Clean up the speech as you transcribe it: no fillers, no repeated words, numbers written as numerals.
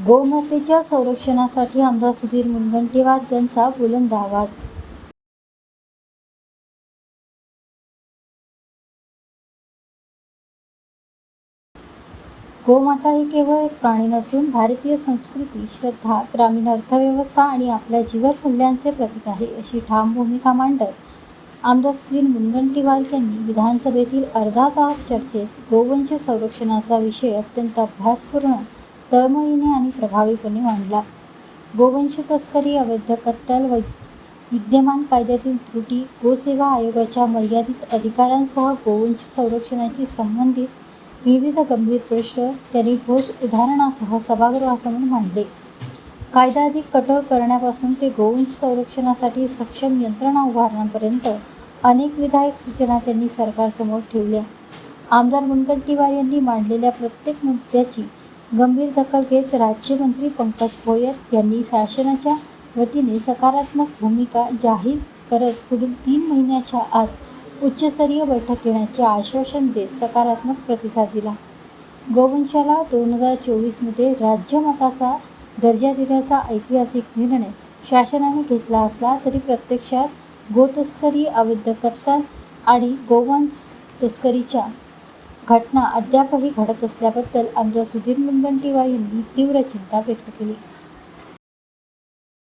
गोमातेच्या संरक्षणासाठी आमदार सुधीर मुनगंटीवार यांचा बुलंद आवाज. गोमाता ही केवळ एक प्राणी नसून भारतीय संस्कृती, श्रद्धा, ग्रामीण अर्थव्यवस्था आणि आपल्या जीवनमूल्यांचे प्रतीक आहे, अशी ठाम भूमिका मांडत आमदार सुधीर मुनगंटीवार यांनी विधानसभेतील अर्धा तास चर्चेत गोवंश संरक्षणाचा विषय अत्यंत अभ्यासपूर्ण, तळमळीने आणि प्रभावीपणे मांडला. गोवंश तस्करी, अवैध कत्तल, विद्यमान कायद्यातील त्रुटी, गोसेवा आयोगाच्या मर्यादित अधिकारांसह गोवंश संरक्षणाशी संबंधित विविध गंभीर प्रश्न त्यांनी ठोस उदाहरणासह सभागृहासमोर मांडले. कायदा अधिक कठोर करण्यापासून ते गोवंश संरक्षणासाठी सक्षम यंत्रणा उभारण्यापर्यंत अनेक विधायक सूचना त्यांनी सरकारसमोर ठेवल्या. आमदार मुनगंटीवार यांनी मांडलेल्या प्रत्येक मुद्द्याची गंभीर दखल घेत राज्यमंत्री पंकज भोयर यांनी शासनाच्या वतीने सकारात्मक भूमिका जाहीर करत पुढील 3 महिन्याच्या आत उच्चस्तरीय बैठक घेण्याचे आश्वासन देत सकारात्मक प्रतिसाद दिला. गोवंशाला 2024 मध्ये राज्यमाताचा दर्जा देण्याचा ऐतिहासिक निर्णय शासनाने घेतला असला तरी प्रत्यक्षात गोतस्करी, अवैध कत्तल आणि गोवंश तस्करीच्या घटना अद्यापही घडत असल्याबद्दल आमदार सुधीर मुनगंटीवार यांनी तीव्र चिंता व्यक्त केली.